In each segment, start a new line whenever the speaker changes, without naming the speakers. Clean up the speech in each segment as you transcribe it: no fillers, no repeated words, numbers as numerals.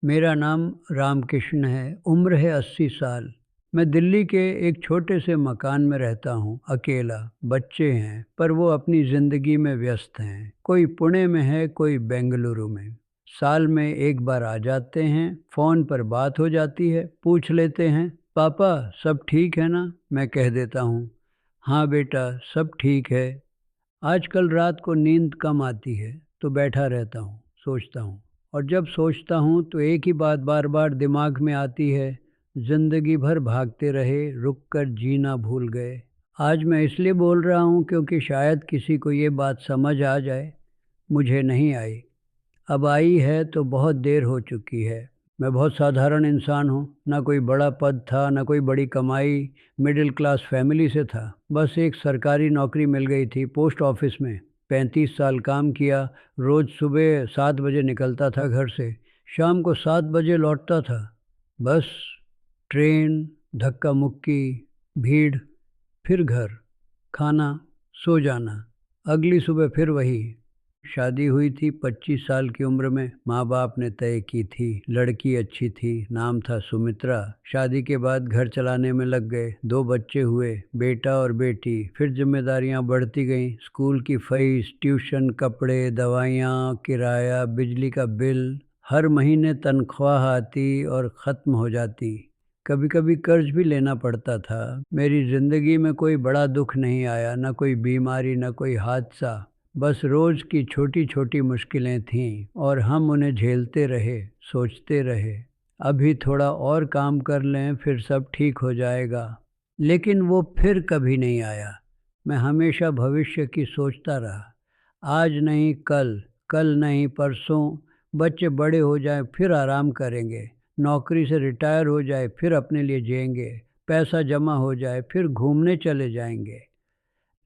मेरा नाम रामकृष्ण है, उम्र है 80 साल। मैं दिल्ली के एक छोटे से मकान में रहता हूँ, अकेला। बच्चे हैं, पर वो अपनी ज़िंदगी में व्यस्त हैं। कोई पुणे में है, कोई बेंगलुरु में। साल में एक बार आ जाते हैं, फ़ोन पर बात हो जाती है, पूछ लेते हैं, पापा सब ठीक है ना? मैं कह देता हूँ, हाँ बेटा सब ठीक है। आजकल रात को नींद कम आती है, तो बैठा रहता हूँ, सोचता हूँ। और जब सोचता हूँ तो एक ही बात बार बार दिमाग में आती है, जिंदगी भर भागते रहे, रुक कर जीना भूल गए। आज मैं इसलिए बोल रहा हूँ क्योंकि शायद किसी को ये बात समझ आ जाए। मुझे नहीं आई। अब आई है तो बहुत देर हो चुकी है। मैं बहुत साधारण इंसान हूँ, ना कोई बड़ा पद था, ना कोई बड़ी कमाई। मिडिल क्लास फैमिली से था। बस एक सरकारी नौकरी मिल गई थी पोस्ट ऑफिस में। 35 साल काम किया। रोज़ सुबह 7 बजे निकलता था घर से, शाम को 7 बजे लौटता था। बस ट्रेन, धक्का मुक्की, भीड़, फिर घर, खाना, सो जाना, अगली सुबह फिर वही। शादी हुई थी 25 साल की उम्र में। माँ बाप ने तय की थी। लड़की अच्छी थी, नाम था सुमित्रा। शादी के बाद घर चलाने में लग गए। 2 बच्चे हुए, बेटा और बेटी। फिर जिम्मेदारियां बढ़ती गईं। स्कूल की फीस, ट्यूशन, कपड़े, दवाइयाँ, किराया, बिजली का बिल। हर महीने तनख्वाह आती और ख़त्म हो जाती। कभी कभी कर्ज भी लेना पड़ता था। मेरी ज़िंदगी में कोई बड़ा दुख नहीं आया, न कोई बीमारी, न कोई हादसा। बस रोज़ की छोटी छोटी मुश्किलें थीं और हम उन्हें झेलते रहे, सोचते रहे, अभी थोड़ा और काम कर लें फिर सब ठीक हो जाएगा। लेकिन वो फिर कभी नहीं आया। मैं हमेशा भविष्य की सोचता रहा। आज नहीं कल, कल नहीं परसों। बच्चे बड़े हो जाएं फिर आराम करेंगे। नौकरी से रिटायर हो जाए फिर अपने लिए जिएंगे। पैसा जमा हो जाए फिर घूमने चले जाएंगे।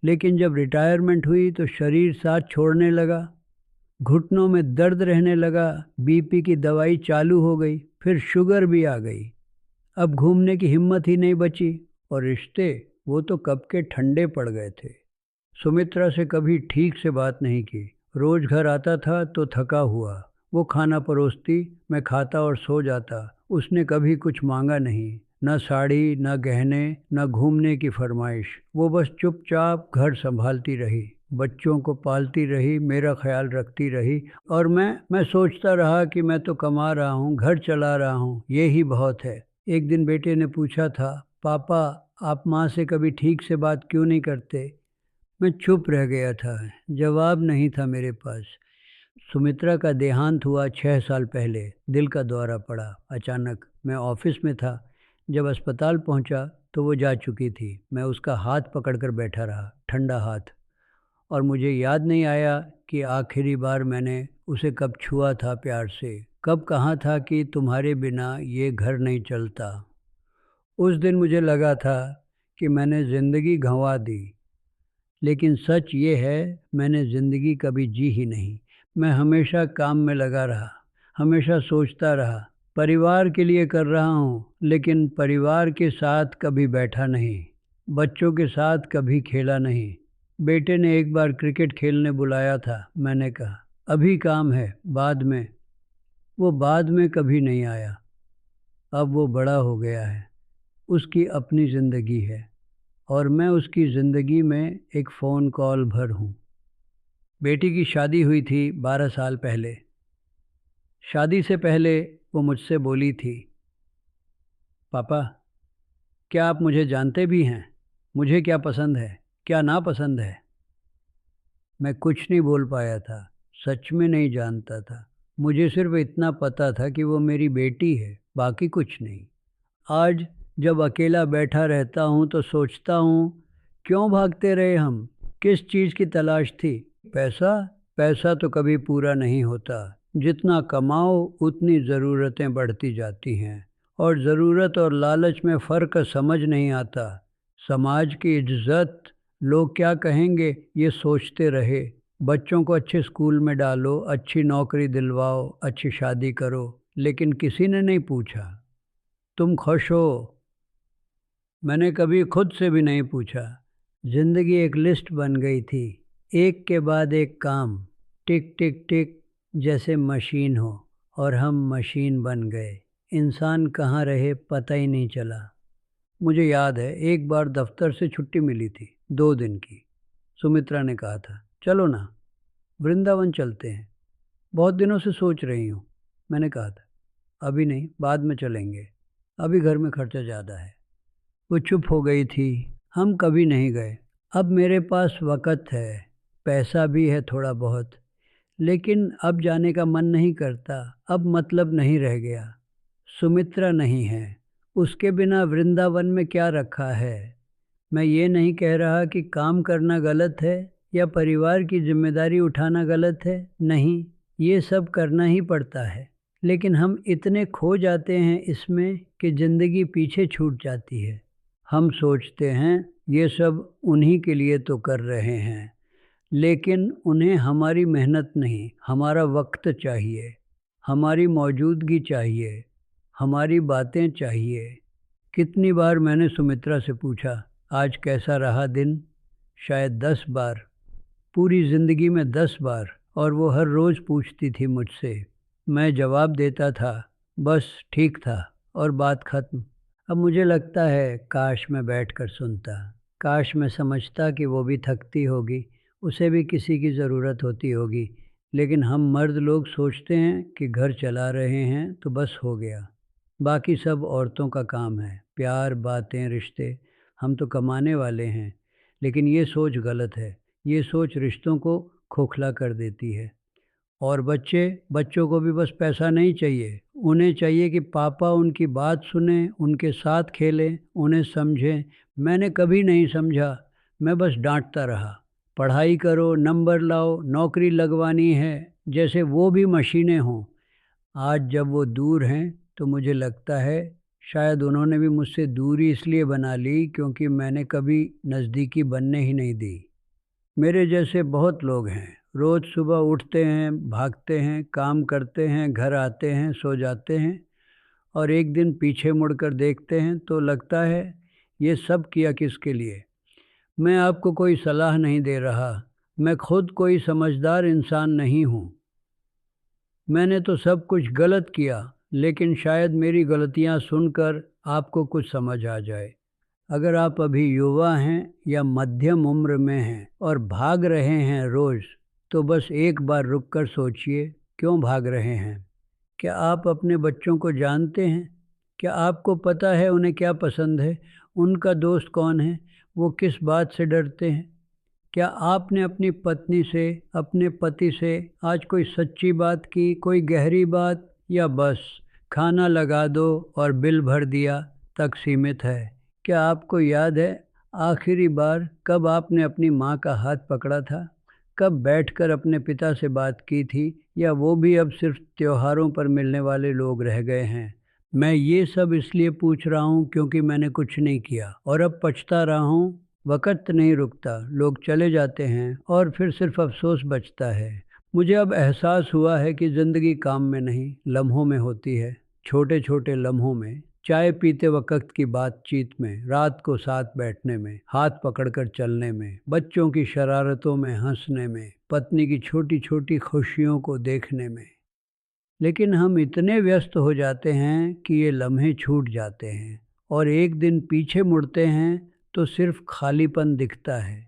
लेकिन जब रिटायरमेंट हुई तो शरीर साथ छोड़ने लगा। घुटनों में दर्द रहने लगा। बीपी की दवाई चालू हो गई, फिर शुगर भी आ गई। अब घूमने की हिम्मत ही नहीं बची। और रिश्ते, वो तो कब के ठंडे पड़ गए थे। सुमित्रा से कभी ठीक से बात नहीं की। रोज घर आता था तो थका हुआ। वो खाना परोसती, मैं खाता और सो जाता। उसने कभी कुछ मांगा नहीं, न साड़ी, न गहने, न घूमने की फरमाइश। वो बस चुपचाप घर संभालती रही, बच्चों को पालती रही, मेरा ख्याल रखती रही। और मैं सोचता रहा कि मैं तो कमा रहा हूँ, घर चला रहा हूँ, ये ही बहुत है। एक दिन बेटे ने पूछा था, पापा आप माँ से कभी ठीक से बात क्यों नहीं करते? मैं चुप रह गया था। जवाब नहीं था मेरे पास। सुमित्रा का देहांत हुआ 6 साल पहले। दिल का दौरा पड़ा अचानक। मैं ऑफिस में था। जब अस्पताल पहुंचा तो वो जा चुकी थी। मैं उसका हाथ पकड़कर बैठा रहा, ठंडा हाथ। और मुझे याद नहीं आया कि आखिरी बार मैंने उसे कब छुआ था प्यार से, कब कहा था कि तुम्हारे बिना ये घर नहीं चलता। उस दिन मुझे लगा था कि मैंने ज़िंदगी गंवा दी। लेकिन सच ये है, मैंने ज़िंदगी कभी जी ही नहीं। मैं हमेशा काम में लगा रहा, हमेशा सोचता रहा। परिवार के लिए कर रहा हूँ, लेकिन परिवार के साथ कभी बैठा नहीं, बच्चों के साथ कभी खेला नहीं। बेटे ने एक बार क्रिकेट खेलने बुलाया था। मैंने कहा अभी काम है, बाद में। वो बाद में कभी नहीं आया। अब वो बड़ा हो गया है, उसकी अपनी ज़िंदगी है, और मैं उसकी ज़िंदगी में एक फ़ोन कॉल भर हूँ। बेटी की शादी हुई थी 12 साल पहले। शादी से पहले वो मुझसे बोली थी, पापा क्या आप मुझे जानते भी हैं? मुझे क्या पसंद है, क्या नापसंद है? मैं कुछ नहीं बोल पाया था। सच में नहीं जानता था। मुझे सिर्फ इतना पता था कि वो मेरी बेटी है, बाकी कुछ नहीं। आज जब अकेला बैठा रहता हूँ तो सोचता हूँ, क्यों भागते रहे हम? किस चीज़ की तलाश थी? पैसा? पैसा तो कभी पूरा नहीं होता। जितना कमाओ उतनी ज़रूरतें बढ़ती जाती हैं, और ज़रूरत और लालच में फ़र्क समझ नहीं आता। समाज की इज्जत, लोग क्या कहेंगे, ये सोचते रहे। बच्चों को अच्छे स्कूल में डालो, अच्छी नौकरी दिलवाओ, अच्छी शादी करो, लेकिन किसी ने नहीं पूछा तुम खुश हो? मैंने कभी खुद से भी नहीं पूछा। जिंदगी एक लिस्ट बन गई थी, एक के बाद एक काम, टिक टिक टिक, जैसे मशीन हो। और हम मशीन बन गए। इंसान कहाँ रहे पता ही नहीं चला। मुझे याद है एक बार दफ्तर से छुट्टी मिली थी, 2 दिन की। सुमित्रा ने कहा था, चलो ना, वृंदावन चलते हैं, बहुत दिनों से सोच रही हूँ। मैंने कहा था, अभी नहीं, बाद में चलेंगे, अभी घर में खर्चा ज़्यादा है। वो चुप हो गई थी। हम कभी नहीं गए। अब मेरे पास वक़्त है, पैसा भी है थोड़ा बहुत, लेकिन अब जाने का मन नहीं करता। अब मतलब नहीं रह गया। सुमित्रा नहीं है, उसके बिना वृंदावन में क्या रखा है। मैं ये नहीं कह रहा कि काम करना गलत है या परिवार की जिम्मेदारी उठाना गलत है, नहीं, ये सब करना ही पड़ता है। लेकिन हम इतने खो जाते हैं इसमें कि ज़िंदगी पीछे छूट जाती है। हम सोचते हैं ये सब उन्हीं के लिए तो कर रहे हैं, लेकिन उन्हें हमारी मेहनत नहीं, हमारा वक्त चाहिए, हमारी मौजूदगी चाहिए, हमारी बातें चाहिए। कितनी बार मैंने सुमित्रा से पूछा, आज कैसा रहा दिन? शायद 10 बार, पूरी ज़िंदगी में 10 बार। और वो हर रोज़ पूछती थी मुझसे। मैं जवाब देता था, बस ठीक था, और बात ख़त्म। अब मुझे लगता है काश मैं बैठकर सुनता, काश मैं समझता कि वो भी थकती होगी, उसे भी किसी की ज़रूरत होती होगी। लेकिन हम मर्द लोग सोचते हैं कि घर चला रहे हैं तो बस हो गया, बाकी सब औरतों का काम है, प्यार, बातें, रिश्ते, हम तो कमाने वाले हैं। लेकिन ये सोच गलत है। ये सोच रिश्तों को खोखला कर देती है। और बच्चों को भी बस पैसा नहीं चाहिए, उन्हें चाहिए कि पापा उनकी बात सुने, उनके साथ खेलें, उन्हें समझें। मैंने कभी नहीं समझा, मैं बस डांटता रहा। पढ़ाई करो, नंबर लाओ, नौकरी लगवानी है, जैसे वो भी मशीनें हों। आज जब वो दूर हैं तो मुझे लगता है शायद उन्होंने भी मुझसे दूरी इसलिए बना ली क्योंकि मैंने कभी नज़दीकी बनने ही नहीं दी। मेरे जैसे बहुत लोग हैं, रोज़ सुबह उठते हैं, भागते हैं, काम करते हैं, घर आते हैं, सो जाते हैं, और एक दिन पीछे मुड़कर देखते हैं तो लगता है ये सब किया किसके लिए। मैं आपको कोई सलाह नहीं दे रहा, मैं खुद कोई समझदार इंसान नहीं हूँ। मैंने तो सब कुछ गलत किया, लेकिन शायद मेरी गलतियाँ सुनकर आपको कुछ समझ आ जाए। अगर आप अभी युवा हैं या मध्यम उम्र में हैं और भाग रहे हैं रोज़, तो बस एक बार रुक कर सोचिए, क्यों भाग रहे हैं? क्या आप अपने बच्चों को जानते हैं? क्या आपको पता है उन्हें क्या पसंद है? उनका दोस्त कौन है? वो किस बात से डरते हैं? क्या आपने अपनी पत्नी से, अपने पति से आज कोई सच्ची बात की, कोई गहरी बात, या बस खाना लगा दो और बिल भर दिया तक सीमित है? क्या आपको याद है आखिरी बार कब आपने अपनी माँ का हाथ पकड़ा था? कब बैठकर अपने पिता से बात की थी, या वो भी अब सिर्फ त्योहारों पर मिलने वाले लोग रह गए हैं? मैं ये सब इसलिए पूछ रहा हूँ क्योंकि मैंने कुछ नहीं किया और अब पछता रहा हूँ। वक़्त नहीं रुकता, लोग चले जाते हैं और फिर सिर्फ अफ़सोस बचता है। मुझे अब एहसास हुआ है कि ज़िंदगी काम में नहीं, लम्हों में होती है। छोटे-छोटे लम्हों में, चाय पीते वक़्त की बातचीत में, रात को साथ बैठने में, हाथ पकड़कर चलने में, बच्चों की शरारतों में हँसने में, पत्नी की छोटी-छोटी खुशियों को देखने में। लेकिन हम इतने व्यस्त हो जाते हैं कि ये लम्हे छूट जाते हैं, और एक दिन पीछे मुड़ते हैं तो सिर्फ खालीपन दिखता है।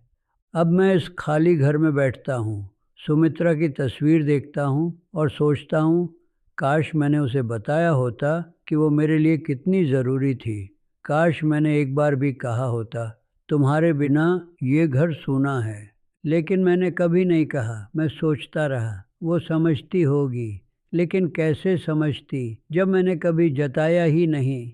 अब मैं इस खाली घर में बैठता हूँ, सुमित्रा की तस्वीर देखता हूँ और सोचता हूँ, काश मैंने उसे बताया होता कि वो मेरे लिए कितनी ज़रूरी थी। काश मैंने एक बार भी कहा होता, तुम्हारे बिना ये घर सूना है। लेकिन मैंने कभी नहीं कहा, मैं सोचता रहा, वो समझती होगी, लेकिन कैसे समझती जब मैंने कभी जताया ही नहीं।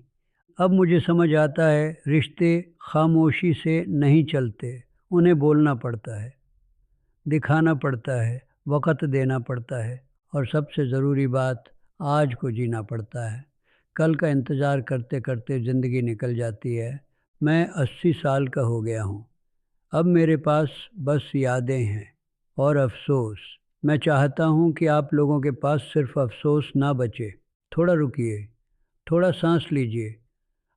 अब मुझे समझ आता है, रिश्ते खामोशी से नहीं चलते, उन्हें बोलना पड़ता है, दिखाना पड़ता है, वक़्त देना पड़ता है, और सबसे ज़रूरी बात, आज को जीना पड़ता है। कल का इंतज़ार करते करते ज़िंदगी निकल जाती है। मैं 80 साल का हो गया हूँ। अब मेरे पास बस यादें हैं और अफ़सोस। मैं चाहता हूँ कि आप लोगों के पास सिर्फ अफ़सोस ना बचे। थोड़ा रुकिए, थोड़ा सांस लीजिए,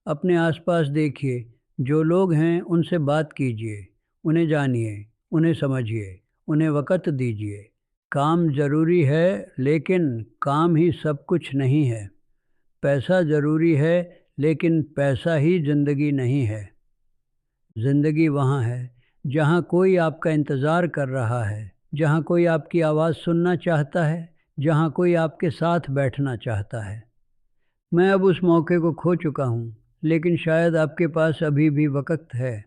अपने आसपास देखिए, जो लोग हैं उनसे बात कीजिए, उन्हें जानिए, उन्हें समझिए, उन्हें वक़्त दीजिए। काम ज़रूरी है, लेकिन काम ही सब कुछ नहीं है। पैसा ज़रूरी है, लेकिन पैसा ही ज़िंदगी नहीं है। ज़िंदगी वहाँ है जहाँ कोई आपका इंतज़ार कर रहा है, जहाँ कोई आपकी आवाज़ सुनना चाहता है, जहाँ कोई आपके साथ बैठना चाहता है। मैं अब उस मौके को खो चुका हूँ, लेकिन शायद आपके पास अभी भी वक़्त है।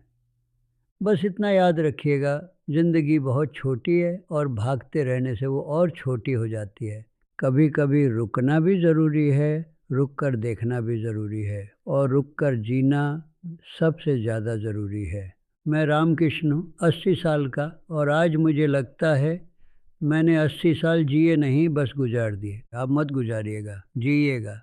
बस इतना याद रखिएगा, ज़िंदगी बहुत छोटी है और भागते रहने से वो और छोटी हो जाती है। कभी कभी रुकना भी ज़रूरी है, रुक कर देखना भी ज़रूरी है, और रुक कर जीना सबसे ज़्यादा ज़रूरी है। मैं रामकृष्ण हूँ, 80 साल का, और आज मुझे लगता है मैंने 80 साल जिए नहीं, बस गुजार दिए। आप मत गुजारिएगा, जिएगा।